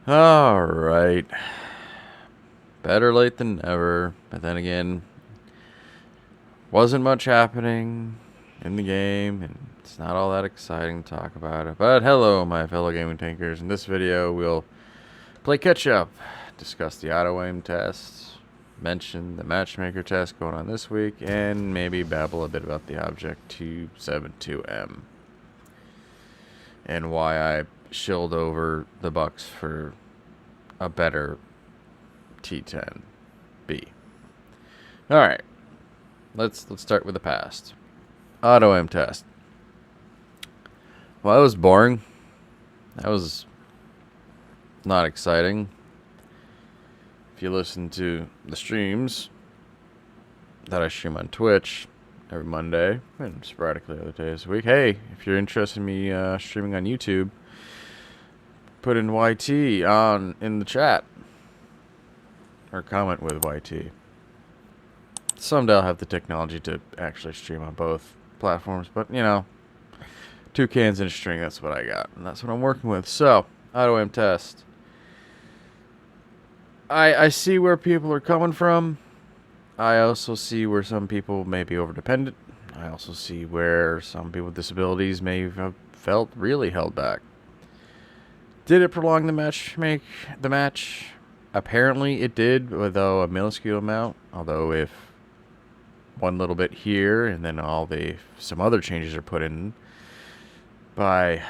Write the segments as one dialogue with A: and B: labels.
A: All right. Better late than never. But then again, wasn't much happening in the game, and it's not all that exciting to talk about it. But hello, my fellow gaming tankers. In this video, we'll play catch up, discuss the auto aim tests, mention the matchmaker test going on this week, and maybe babble a bit about the Object 272M and why I shilled over the bucks for a better T10B. All right, let's start with the past. Auto aim test. Well, that was boring. That was not exciting. If you listen to the streams that I stream on Twitch every Monday and sporadically other days a week, hey, if you're interested in me streaming on YouTube, put in YT on in the chat or comment with YT. Someday I'll have the technology to actually stream on both platforms, but you know, 2 cans in a string, that's what I got, and that's what I'm working with. So, auto aim test. I see where people are coming from. I also see where some people may be overdependent. I also see where some people with disabilities may have felt really held back. Did it prolong the match? Apparently it did, though a minuscule amount. Although if one little bit here and then some other changes are put in by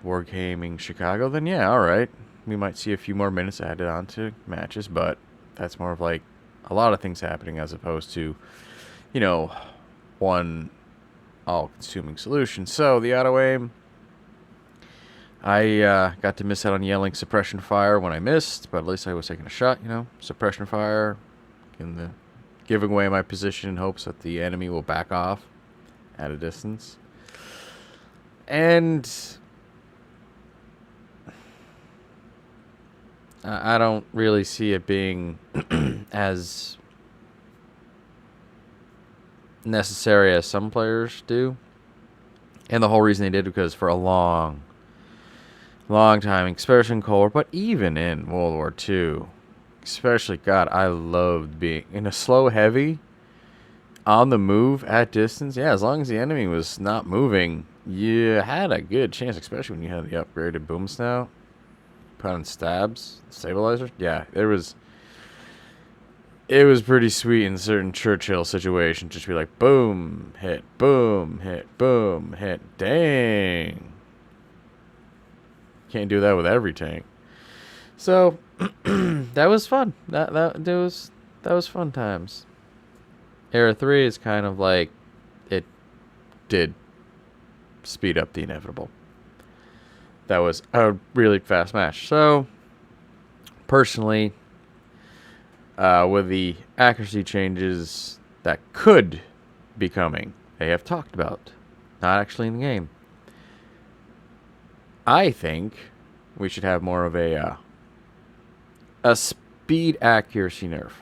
A: Wargaming Chicago, then yeah, alright. We might see a few more minutes added on to matches, but that's more of like a lot of things happening as opposed to, you know, one all-consuming solution. So the auto aim, I got to miss out on yelling suppression fire when I missed, but at least I was taking a shot, you know, suppression fire, giving away my position in hopes that the enemy will back off at a distance. And I don't really see it being as necessary as some players do. And the whole reason they did because for a long time, especially in Cold War, but even in World War II, especially, God, I loved being in a slow heavy, on the move, at distance. Yeah, as long as the enemy was not moving, you had a good chance, especially when you had the upgraded boom snout. Put on stabs, stabilizer. Yeah, it was pretty sweet in certain Churchill situations. Just be like, boom, hit, boom, hit, boom, hit. Dang. Can't do that with every tank. So that was fun. That was fun times. Era 3 is kind of like it did speed up the inevitable. That was a really fast match. So, personally, with the accuracy changes that could be coming, they have talked about, not actually in the game, I think we should have more of a speed accuracy nerf.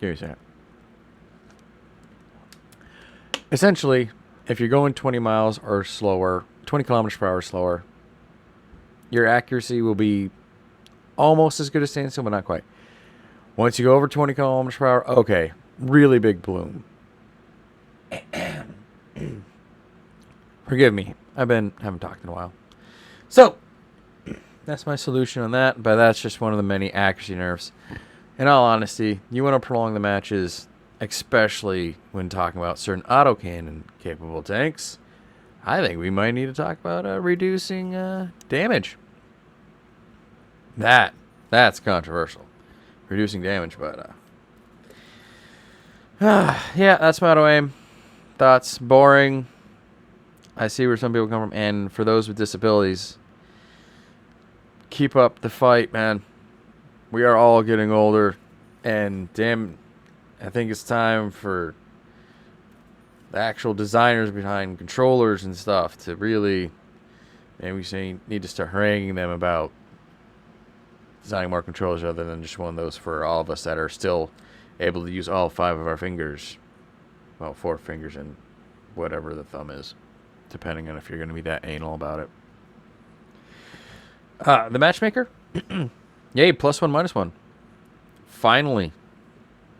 A: Give me a second. Essentially, if you're going 20 miles or slower, 20 kilometers per hour slower, your accuracy will be almost as good as standstill, but not quite. Once you go over 20 kilometers per hour, okay, really big bloom. Forgive me, haven't talked in a while. So, that's my solution on that, but that's just one of the many accuracy nerfs. In all honesty, you want to prolong the matches, especially when talking about certain autocannon capable tanks. I think we might need to talk about reducing damage. That's controversial. Reducing damage, but yeah, that's my auto aim. Thoughts? Boring. I see where some people come from, and for those with disabilities, keep up the fight, man. We are all getting older, and damn, I think it's time for the actual designers behind controllers and stuff to really, maybe we need to start haranguing them about designing more controllers other than just one of those for all of us that are still able to use all 5 of our fingers. Well, 4 fingers and whatever the thumb is, depending on if you're going to be that anal about it. The matchmaker, Yay, +1, -1. Finally.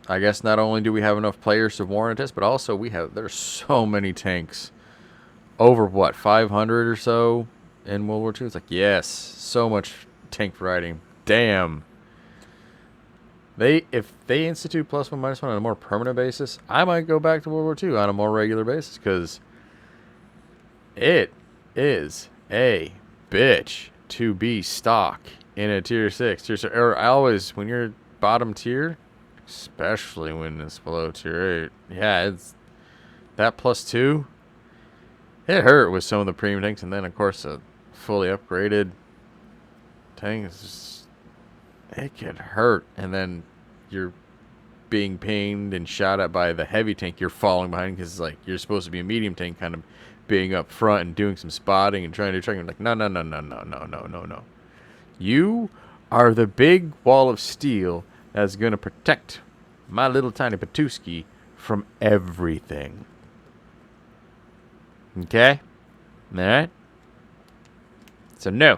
A: I guess not only do we have enough players to warrant this, but also there's so many tanks. Over what, 500 or so in World War II? It's like, yes, so much tank variety. Damn. If they institute +1, -1 on a more permanent basis, I might go back to World War II on a more regular basis, because it is a bitch to be stock in a tier 6. Or I always, when you're bottom tier, especially when it's below tier 8, yeah, it's that +2. It hurt with some of the premium tanks, and then of course a fully upgraded tank is just, it could hurt, and then you're being pinged and shot at by the heavy tank you're falling behind, because like you're supposed to be a medium tank, kind of being up front and doing some spotting and trying to track. Like, no. You are the big wall of steel that's gonna protect my little tiny Patuski from everything. Okay? Alright? So no,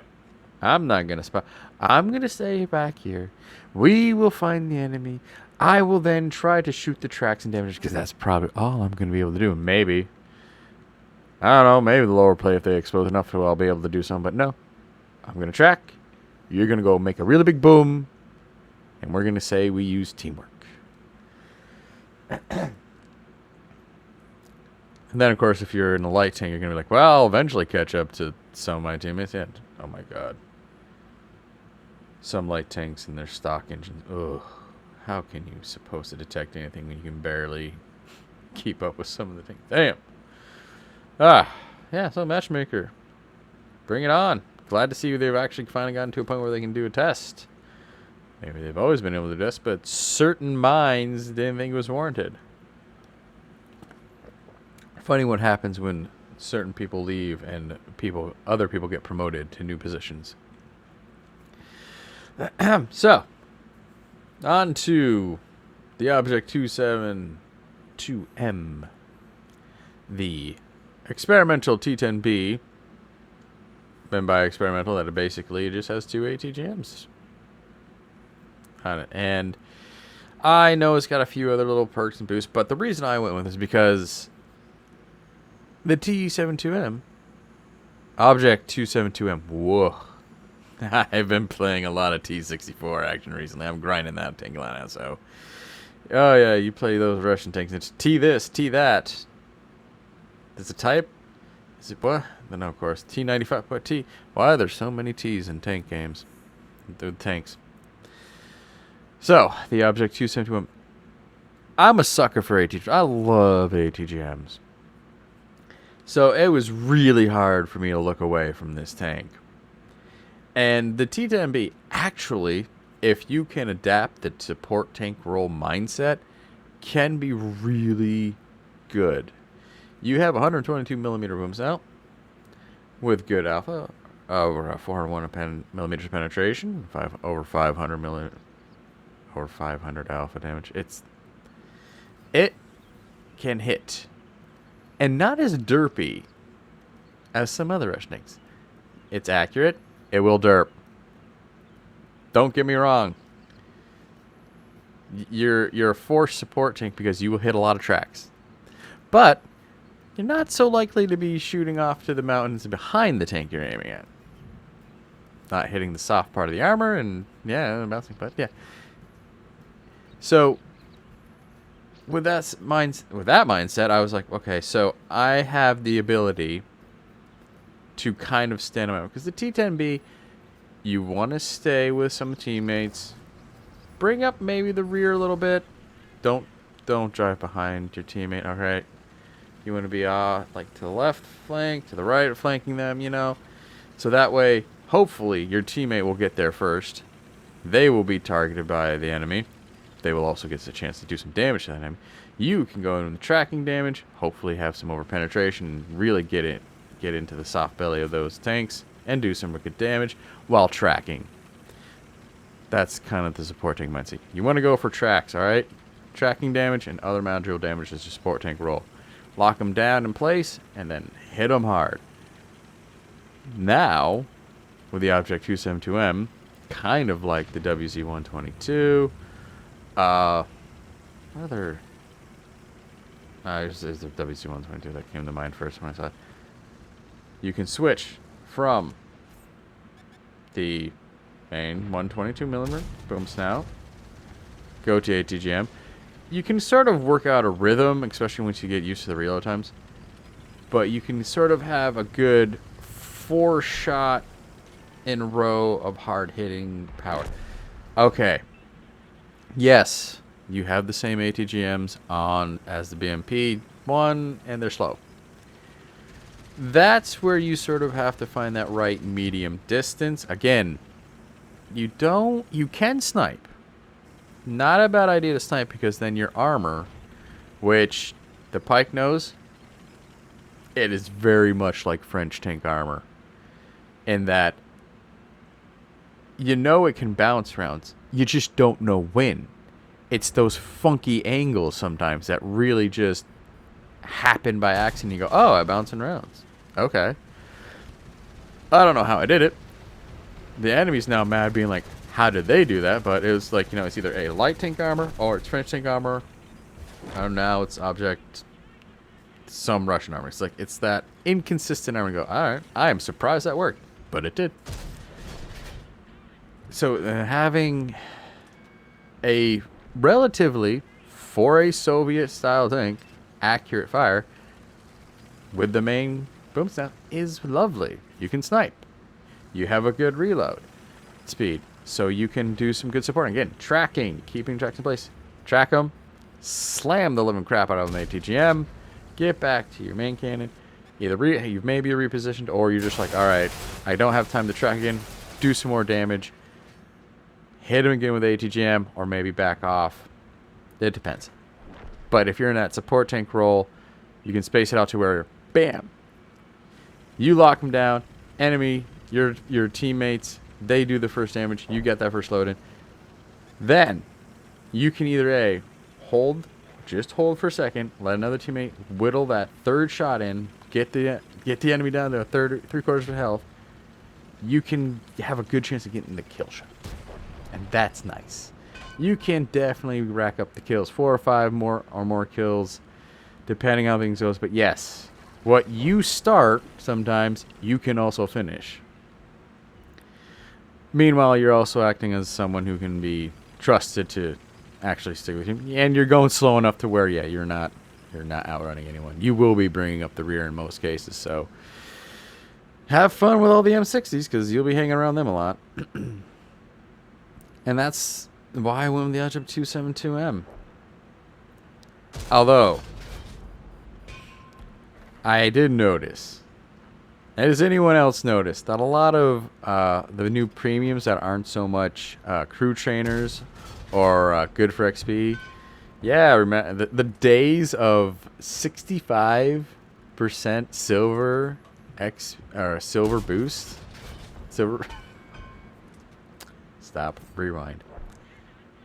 A: I'm not gonna spot. I'm gonna stay back here. We will find the enemy. I will then try to shoot the tracks and damage, because that's probably all I'm gonna be able to do. Maybe. I don't know, maybe the lower play, if they expose enough, I'll be able to do something. But no, I'm gonna track. You're gonna go make a really big boom, and we're gonna say we use teamwork. And then, of course, if you're in a light tank, you're going to be like, well, I'll eventually catch up to some of my teammates. Yeah. Oh, my God. Some light tanks and their stock engines. Ugh. How can you supposed to detect anything when you can barely keep up with some of the tanks? Damn. Yeah, so Matchmaker. Bring it on. Glad to see they've actually finally gotten to a point where they can do a test. Maybe they've always been able to do this, but certain minds didn't think it was warranted. Funny what happens when certain people leave and other people get promoted to new positions. So, on to the Object 272M, the experimental T10B. And by experimental, that it basically just has 2 ATGMs on it. And I know it's got a few other little perks and boosts, but the reason I went with it is because the T72M, Object 272M, whoa. I've been playing a lot of T64 action recently. I'm grinding that tank line out, so. Oh, yeah, you play those Russian tanks. It's T this, T that. Is it type? Is it what? No, of course. T95. What T? Why are there so many T's in tank games? The tanks. So, the Object 271. I'm a sucker for ATGMs. I love ATGMs. So, it was really hard for me to look away from this tank. And the T10B, actually, if you can adapt the support tank role mindset, can be really good. You have 122 millimeter booms out with good alpha, over 401 millimeters penetration, over 500 alpha damage. It can hit, and not as derpy as some other Rush tanks. It's accurate. It will derp. Don't get me wrong. You're a force support tank because you will hit a lot of tracks, but you're not so likely to be shooting off to the mountains behind the tank you're aiming at. Not hitting the soft part of the armor, and yeah, bouncing, but yeah. So with that mindset, I was like, okay, so I have the ability to kind of stand out, because the T10B, you want to stay with some teammates, bring up maybe the rear a little bit. Don't drive behind your teammate. All right. You want to be like to the left flank, to the right, flanking them, you know. So that way, hopefully, your teammate will get there first. They will be targeted by the enemy. They will also get a chance to do some damage to that enemy. You can go in the tracking damage, hopefully have some overpenetration, and really get into the soft belly of those tanks, and do some good damage while tracking. That's kind of the support tank mindset. You want to go for tracks, alright? Tracking damage and other module damage is your support tank role. Lock them down in place, and then hit them hard. Now, with the Object 272M, kind of like the WZ-122. What other? There's the WZ-122 that came to mind first when I saw it. You can switch from the main 122 millimeter boom snout, go to ATGM. You can sort of work out a rhythm, especially once you get used to the reload times. But you can sort of have a good 4-shot in a row of hard-hitting power. Okay. Yes, you have the same ATGMs on as the BMP-1, and they're slow. That's where you sort of have to find that right medium distance. Again, you can snipe. Not a bad idea to snipe, because then your armor, which the Pike knows, it is very much like French tank armor, in that you know it can bounce rounds. You just don't know when. It's those funky angles sometimes that really just happen by accident. You go, oh, I bounce in rounds. Okay. I don't know how I did it. The enemy's now mad, being like, how did they do that? But it was like, it's either a light tank armor or it's French tank armor. I don't know, it's object, some Russian armor. It's like, it's that inconsistent armor. You go, all right, I am surprised that worked, but it did. So having a relatively, for a Soviet style tank, accurate fire with the main boom snout is lovely. You can snipe. You have a good reload speed, so you can do some good support. Again, tracking, keeping tracks in place. Track them, slam the living crap out of them ATGM, get back to your main cannon. Either you've maybe repositioned, or you're just like, all right, I don't have time to track again. Do some more damage. Hit him again with ATGM, or maybe back off. It depends. But if you're in that support tank role, you can space it out to where, bam, you lock them down. Enemy, your teammates, they do the first damage. You get that first load in. Then you can either just hold for a second, let another teammate whittle that third shot in, get the enemy down to three-quarters of health. You can have a good chance of getting the kill shot, and that's nice. You can definitely rack up the kills, 4 or 5 more kills, depending on how things goes. But yes, what you start sometimes you can also finish. Meanwhile, you're also acting as someone who can be trusted to actually stick with you, and you're going slow enough to where, yeah, you're not outrunning anyone. You will be bringing up the rear in most cases. So have fun with all the M60s, because you'll be hanging around them a lot. And that's why I went with the Oddjob 272M. Although, I did notice, has anyone else noticed, that a lot of the new premiums that aren't so much crew trainers or good for XP, yeah, remember the days of 65% silver silver boost, stop, rewind.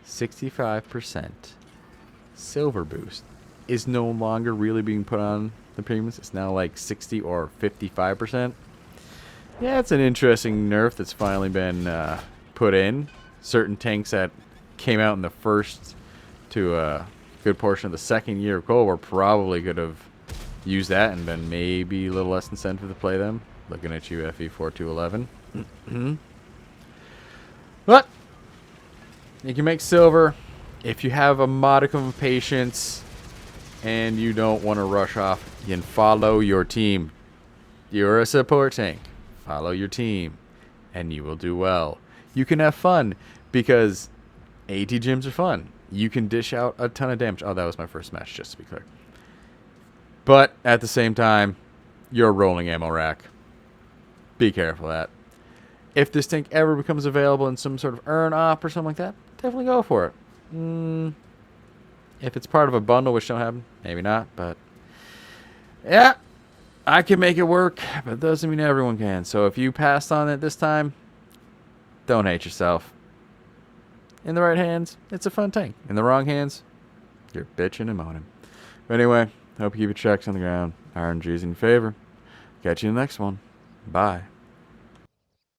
A: 65% silver boost is no longer really being put on the premiums. It's now like 60 or 55%. Yeah, it's an interesting nerf that's finally been put in. Certain tanks that came out in the first to a good portion of the second year of Cold War probably could have used that and been maybe a little less incentive to play them. Looking at you, FE4211. But you can make silver if you have a modicum of patience and you don't want to rush off. You can follow your team. You're a support tank. Follow your team, and you will do well. You can have fun, because ATGMs are fun. You can dish out a ton of damage. Oh, that was my first match, just to be clear. But at the same time, you're a rolling ammo rack. Be careful of that. If this tank ever becomes available in some sort of earn op or something like that, definitely go for it. If it's part of a bundle, which don't happen, maybe not. But yeah, I can make it work, but it doesn't mean everyone can. So if you passed on it this time, don't hate yourself. In the right hands, it's a fun tank. In the wrong hands, you're bitching and moaning. But anyway, hope you keep your checks on the ground. RNG's in your favor. Catch you in the next one. Bye.